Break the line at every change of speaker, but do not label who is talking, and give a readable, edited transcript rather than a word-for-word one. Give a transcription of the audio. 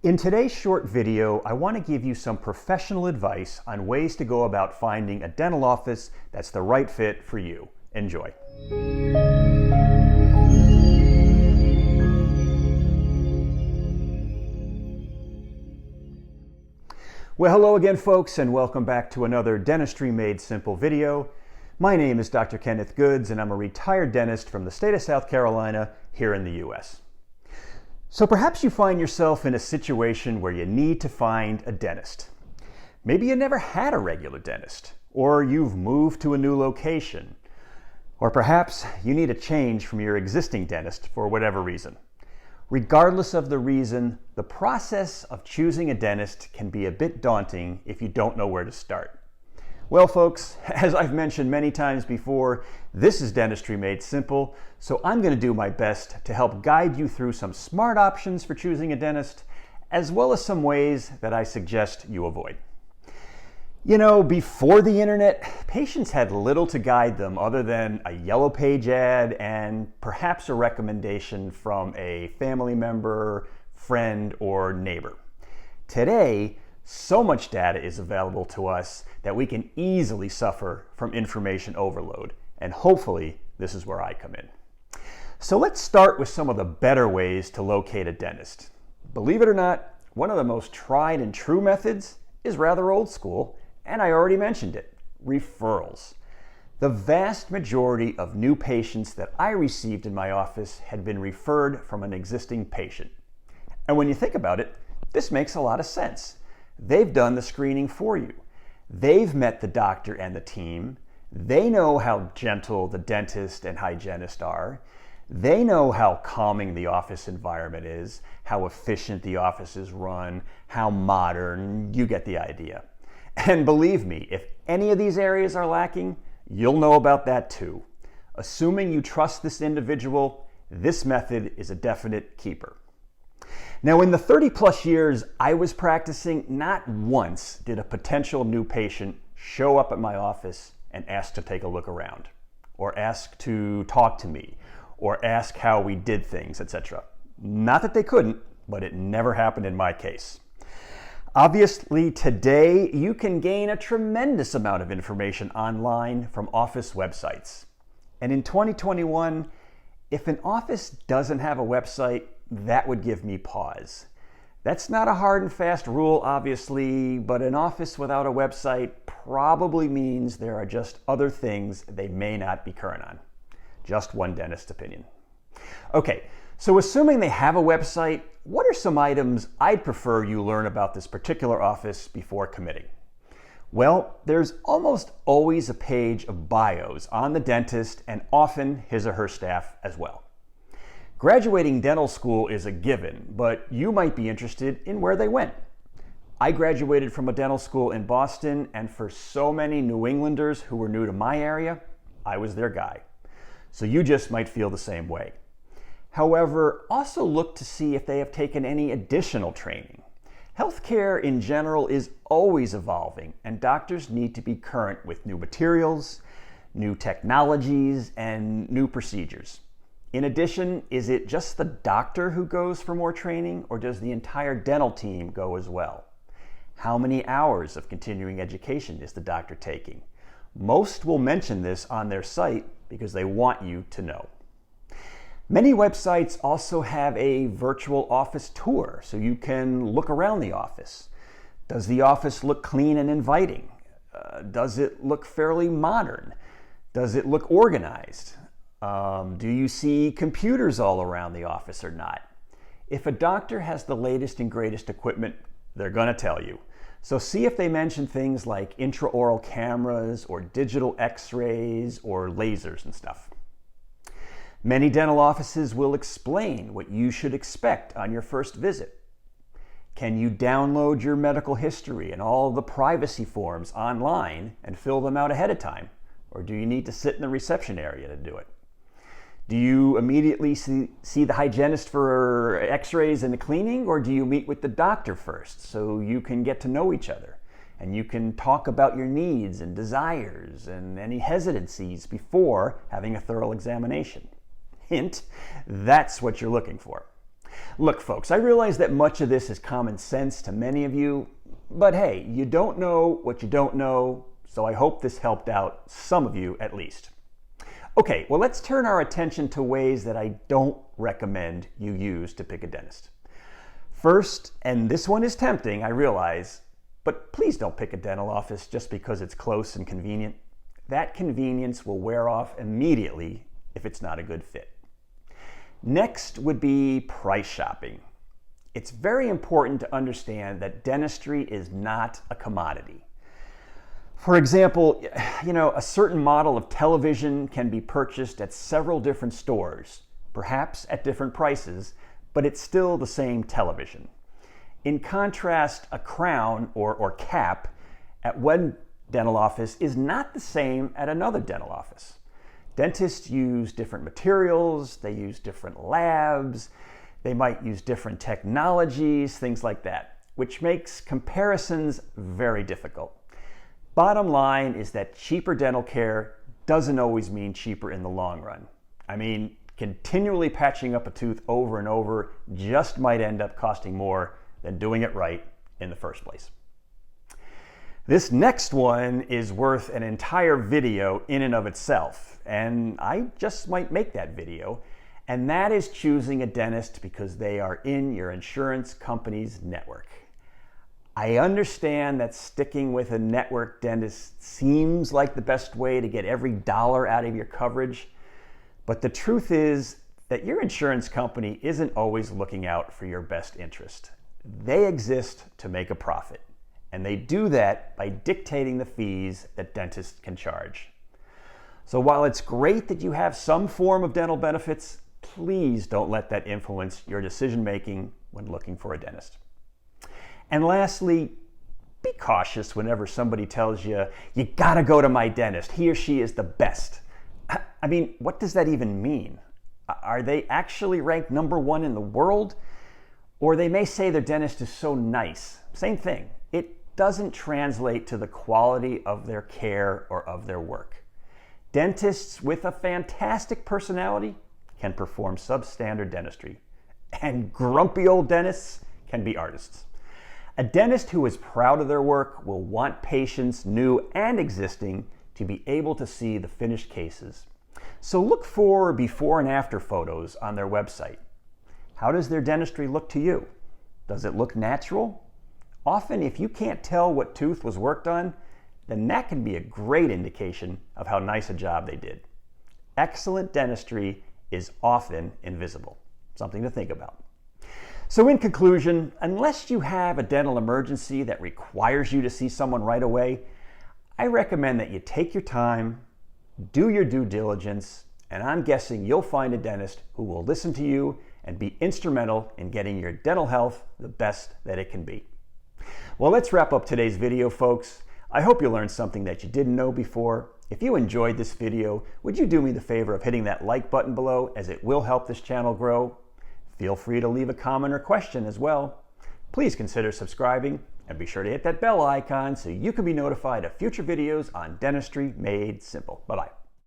In today's short video, I want to give you some professional advice on ways to go about finding a dental office that's the right fit for you. Enjoy. Well, hello again, folks, and welcome back to another Dentistry Made Simple video. My name is Dr. Kenneth Goods, and I'm a retired dentist from the state of South Carolina here in the U.S. So perhaps you find yourself in a situation where you need to find a dentist. Maybe you never had a regular dentist, or you've moved to a new location, or perhaps you need a change from your existing dentist for whatever reason. Regardless of the reason, the process of choosing a dentist can be a bit daunting if you don't know where to start. Well, folks, as I've mentioned many times before, this is Dentistry Made Simple, so I'm going to do my best to help guide you through some smart options for choosing a dentist, as well as some ways that I suggest you avoid. You know, before the internet, patients had little to guide them other than a yellow page ad and perhaps a recommendation from a family member, friend, or neighbor. Today, so much data is available to us that we can easily suffer from information overload, and hopefully this is where I come in. So let's start with some of the better ways to locate a dentist. Believe it or not, one of the most tried and true methods is rather old school, and I already mentioned it: referrals. The vast majority of new patients that I received in my office had been referred from an existing patient. And when you think about it, this makes a lot of sense. They've done the screening for you. They've met the doctor and the team. They know how gentle the dentist and hygienist are. They know how calming the office environment is, how efficient the office is run, how modern. You get the idea. And believe me, if any of these areas are lacking, you'll know about that too. Assuming you trust this individual, this method is a definite keeper. Now, in the 30-plus years I was practicing, not once did a potential new patient show up at my office and ask to take a look around, or ask to talk to me, or ask how we did things, etc. Not that they couldn't, but it never happened in my case. Obviously, today you can gain a tremendous amount of information online from office websites. And in 2021, if an office doesn't have a website, that would give me pause. That's not a hard and fast rule, obviously, but an office without a website probably means there are just other things they may not be current on. Just one dentist's opinion. Okay, so assuming they have a website, what are some items I'd prefer you learn about this particular office before committing? Well, there's almost always a page of bios on the dentist and often his or her staff as well. Graduating dental school is a given, but you might be interested in where they went. I graduated from a dental school in Boston, and for so many New Englanders who were new to my area, I was their guy. So you just might feel the same way. However, also look to see if they have taken any additional training. Healthcare in general is always evolving, and doctors need to be current with new materials, new technologies, and new procedures. In addition, is it just the doctor who goes for more training, or does the entire dental team go as well? How many hours of continuing education is the doctor taking? Most will mention this on their site because they want you to know. Many websites also have a virtual office tour, so you can look around the office. Does the office look clean and inviting? Does it look fairly modern? Does it look organized? Do you see computers all around the office or not? If a doctor has the latest and greatest equipment, they're going to tell you. So see if they mention things like intraoral cameras or digital x-rays or lasers and stuff. Many dental offices will explain what you should expect on your first visit. Can you download your medical history and all the privacy forms online and fill them out ahead of time? Or do you need to sit in the reception area to do it? Do you immediately see the hygienist for x-rays and the cleaning, or do you meet with the doctor first so you can get to know each other and you can talk about your needs and desires and any hesitancies before having a thorough examination? Hint, that's what you're looking for. Look, folks, I realize that much of this is common sense to many of you, but hey, you don't know what you don't know, so I hope this helped out some of you at least. Okay, well, let's turn our attention to ways that I don't recommend you use to pick a dentist. First, and this one is tempting, I realize, but please don't pick a dental office just because it's close and convenient. That convenience will wear off immediately if it's not a good fit. Next would be price shopping. It's very important to understand that dentistry is not a commodity. For example, a certain model of television can be purchased at several different stores, perhaps at different prices, but it's still the same television. In contrast, a crown or cap at one dental office is not the same at another dental office. Dentists use different materials, they use different labs, they might use different technologies, things like that, which makes comparisons very difficult. Bottom line is that cheaper dental care doesn't always mean cheaper in the long run. I mean, continually patching up a tooth over and over just might end up costing more than doing it right in the first place. This next one is worth an entire video in and of itself, and I just might make that video, and that is choosing a dentist because they are in your insurance company's network. I understand that sticking with a network dentist seems like the best way to get every dollar out of your coverage, but the truth is that your insurance company isn't always looking out for your best interest. They exist to make a profit, and they do that by dictating the fees that dentists can charge. So while it's great that you have some form of dental benefits, please don't let that influence your decision-making when looking for a dentist. And lastly, be cautious whenever somebody tells you, you gotta go to my dentist, he or she is the best. I mean, what does that even mean? Are they actually ranked #1 in the world? Or they may say their dentist is so nice. Same thing. It doesn't translate to the quality of their care or of their work. Dentists with a fantastic personality can perform substandard dentistry, and grumpy old dentists can be artists. A dentist who is proud of their work will want patients, new and existing, to be able to see the finished cases. So look for before and after photos on their website. How does their dentistry look to you? Does it look natural? Often, if you can't tell what tooth was worked on, then that can be a great indication of how nice a job they did. Excellent dentistry is often invisible. Something to think about. So in conclusion, unless you have a dental emergency that requires you to see someone right away, I recommend that you take your time, do your due diligence, and I'm guessing you'll find a dentist who will listen to you and be instrumental in getting your dental health the best that it can be. Well, let's wrap up today's video, folks. I hope you learned something that you didn't know before. If you enjoyed this video, would you do me the favor of hitting that like button below, as it will help this channel grow? Feel free to leave a comment or question as well. Please consider subscribing and be sure to hit that bell icon so you can be notified of future videos on dentistry made simple. Bye-bye.